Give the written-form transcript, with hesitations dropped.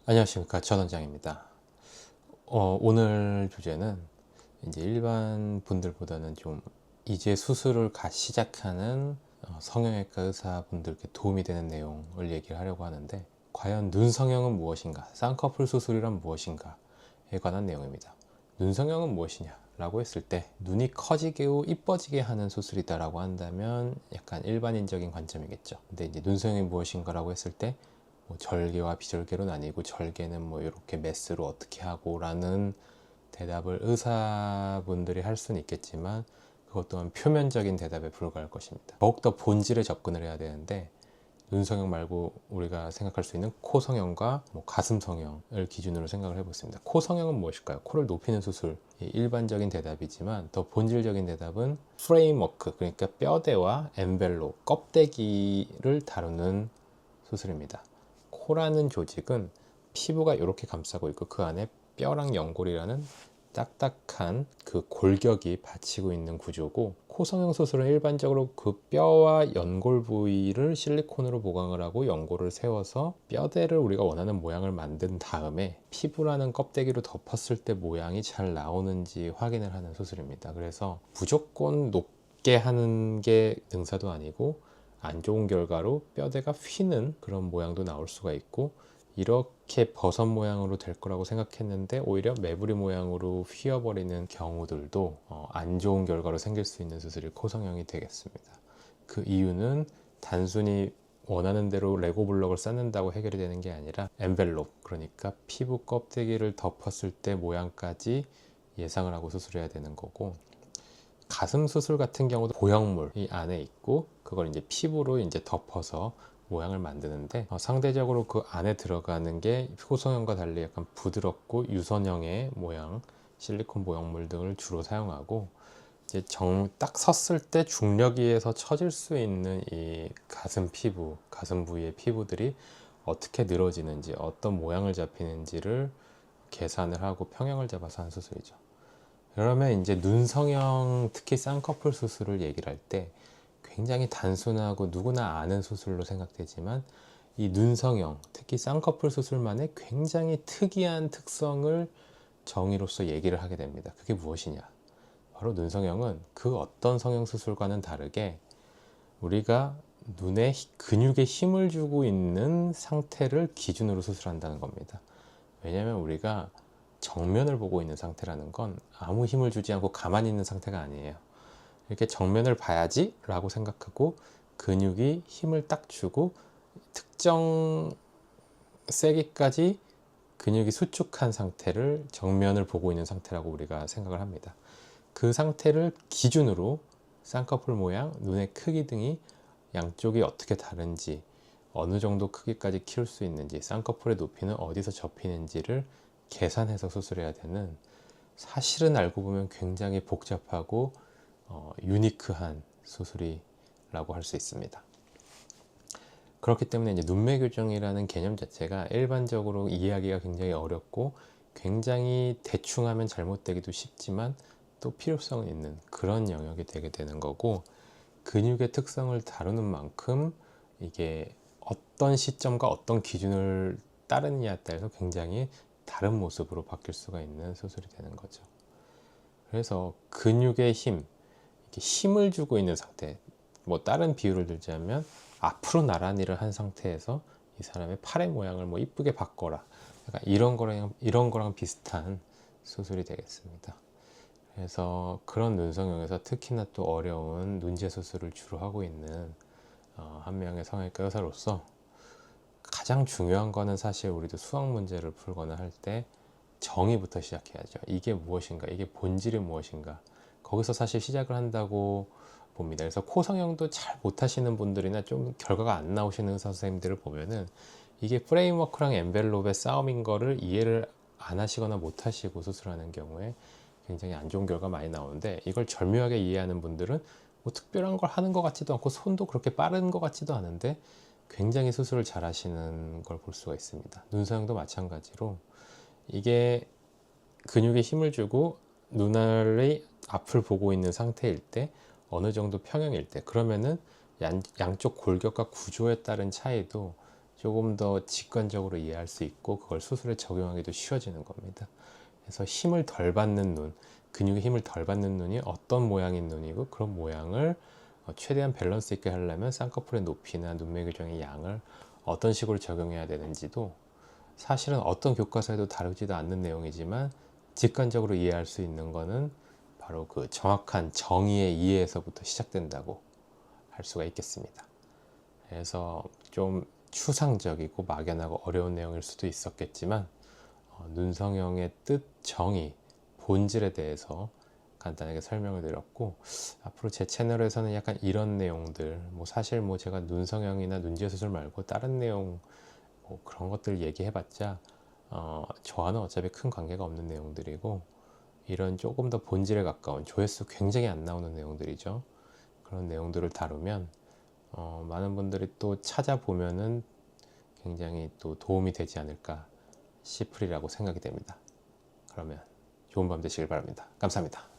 안녕하십니까, 전원장입니다. 오늘 주제는 이제 일반 분들보다는 좀 이제 수술을 시작하는 성형외과 의사분들께 도움이 되는 내용을 얘기를 하려고 하는데, 과연 눈 성형은 무엇인가, 쌍꺼풀 수술이란 무엇인가에 관한 내용입니다. 눈 성형은 무엇이냐 라고 했을 때, 눈이 커지고 이뻐지게 하는 수술이다 라고 한다면 약간 일반인적인 관점이겠죠. 근데 이제 눈 성형이 무엇인가 라고 했을 때, 뭐 절개와 비절개로 나뉘고, 절개는 뭐 이렇게 메스로 어떻게 하고 라는 대답을 의사분들이 할 수는 있겠지만, 그것 또한 표면적인 대답에 불과할 것입니다. 더욱더 본질에 접근을 해야 되는데, 눈 성형 말고 우리가 생각할 수 있는 코 성형과 뭐 가슴 성형을 기준으로 생각을 해보겠습니다. 코 성형은 무엇일까요? 코를 높이는 수술, 일반적인 대답이지만 더 본질적인 대답은 프레임워크, 그러니까 뼈대와 엔벨롭, 껍데기를 다루는 수술입니다. 코라는 조직은 피부가 이렇게 감싸고 있고, 그 안에 뼈랑 연골이라는 딱딱한 그 골격이 받치고 있는 구조고, 코 성형 수술은 일반적으로 그 뼈와 연골 부위를 실리콘으로 보강을 하고 연골을 세워서 뼈대를 우리가 원하는 모양을 만든 다음에 피부라는 껍데기로 덮었을 때 모양이 잘 나오는지 확인을 하는 수술입니다. 그래서 무조건 높게 하는 게 능사도 아니고, 안 좋은 결과로 뼈대가 휘는 그런 모양도 나올 수가 있고, 이렇게 버섯 모양으로 될 거라고 생각했는데 오히려 매부리 모양으로 휘어버리는 경우들도 안 좋은 결과로 생길 수 있는 수술이 코 성형이 되겠습니다. 그 이유는 단순히 원하는 대로 레고 블록을 쌓는다고 해결이 되는 게 아니라 엔벨롭, 그러니까 피부 껍데기를 덮었을 때 모양까지 예상을 하고 수술해야 되는 거고, 가슴 수술 같은 경우도 보형물이 안에 있고, 그걸 이제 피부로 이제 덮어서 모양을 만드는데, 상대적으로 그 안에 들어가는 게 호성형과 달리 약간 부드럽고 유선형의 모양, 실리콘 보형물 등을 주로 사용하고, 이제 딱 섰을 때 중력에 의해서 처질 수 있는 이 가슴 피부, 가슴 부위의 피부들이 어떻게 늘어지는지, 어떤 모양을 잡히는지를 계산을 하고 평형을 잡아서 한 수술이죠. 그러면 이제 눈 성형, 특히 쌍꺼풀 수술을 얘기를 할 때 굉장히 단순하고 누구나 아는 수술로 생각되지만, 이 눈 성형, 특히 쌍꺼풀 수술만의 굉장히 특이한 특성을 정의로서 얘기를 하게 됩니다. 그게 무엇이냐? 바로 눈 성형은 그 어떤 성형 수술과는 다르게 우리가 눈에 근육에 힘을 주고 있는 상태를 기준으로 수술한다는 겁니다. 왜냐하면 우리가 정면을 보고 있는 상태라는 건 아무 힘을 주지 않고 가만히 있는 상태가 아니에요. 이렇게 정면을 봐야지 라고 생각하고 근육이 힘을 딱 주고 특정 세기까지 근육이 수축한 상태를 정면을 보고 있는 상태라고 우리가 생각을 합니다. 그 상태를 기준으로 쌍꺼풀 모양, 눈의 크기 등이 양쪽이 어떻게 다른지, 어느 정도 크기까지 키울 수 있는지, 쌍꺼풀의 높이는 어디서 접히는지를 계산해서 수술해야 되는, 사실은 알고 보면 굉장히 복잡하고 유니크한 수술이라고 할 수 있습니다. 그렇기 때문에 이제 눈매 교정이라는 개념 자체가 일반적으로 이해하기가 굉장히 어렵고, 굉장히 대충 하면 잘못되기도 쉽지만 또 필요성이 있는 그런 영역이 되게 되는 거고, 근육의 특성을 다루는 만큼 이게 어떤 시점과 어떤 기준을 따르느냐에 따라서 굉장히 다른 모습으로 바뀔 수가 있는 수술이 되는 거죠. 그래서 근육의 힘, 이렇게 힘을 주고 있는 상태, 뭐 다른 비유를 들자면 앞으로 나란히를 한 상태에서 이 사람의 팔의 모양을 뭐 이쁘게 바꿔라, 약간 이런 거랑 비슷한 수술이 되겠습니다. 그래서 그런 눈 성형에서 특히나 또 어려운 눈재 수술을 주로 하고 있는 한 명의 성형외과 의사로서 가장 중요한 거는, 사실 우리도 수학 문제를 풀거나 할 때 정의부터 시작해야죠. 이게 무엇인가, 이게 본질이 무엇인가, 거기서 사실 시작을 한다고 봅니다. 그래서 코 성형도 잘 못하시는 분들이나 좀 결과가 안 나오시는 의사 선생님들을 보면은 이게 프레임워크랑 엔벨롭의 싸움인 거를 이해를 안 하시거나 못 하시고 수술하는 경우에 굉장히 안 좋은 결과 많이 나오는데, 이걸 절묘하게 이해하는 분들은 뭐 특별한 걸 하는 것 같지도 않고 손도 그렇게 빠른 것 같지도 않은데 굉장히 수술을 잘 하시는 걸 볼 수가 있습니다. 눈 성형도 마찬가지로 이게 근육에 힘을 주고 눈알의 앞을 보고 있는 상태일 때, 어느 정도 평형일 때, 그러면은 양쪽 골격과 구조에 따른 차이도 조금 더 직관적으로 이해할 수 있고 그걸 수술에 적용하기도 쉬워지는 겁니다. 그래서 힘을 덜 받는 눈, 근육에 힘을 덜 받는 눈이 어떤 모양인 눈이고 그런 모양을 최대한 밸런스 있게 하려면 쌍꺼풀의 높이나 눈매 교정의 양을 어떤 식으로 적용해야 되는지도 사실은 어떤 교과서에도 다루지도 않는 내용이지만 직관적으로 이해할 수 있는 거는 바로 그 정확한 정의의 이해에서부터 시작된다고 할 수가 있겠습니다. 그래서 좀 추상적이고 막연하고 어려운 내용일 수도 있었겠지만 눈성형의 뜻, 정의, 본질에 대해서 간단하게 설명을 드렸고 앞으로 제 채널에서는 약간 이런 내용들 사실 제가 눈성형이나 눈지의 수술 말고 다른 내용 그런 것들 얘기해봤자 저와는 어차피 큰 관계가 없는 내용들이고 이런 조금 더 본질에 가까운 조회수 굉장히 안 나오는 내용들이죠. 그런 내용들을 다루면 많은 분들이 또 찾아보면은 굉장히 또 도움이 되지 않을까 싶으리라고 생각이 됩니다. 그러면 좋은 밤 되시길 바랍니다. 감사합니다.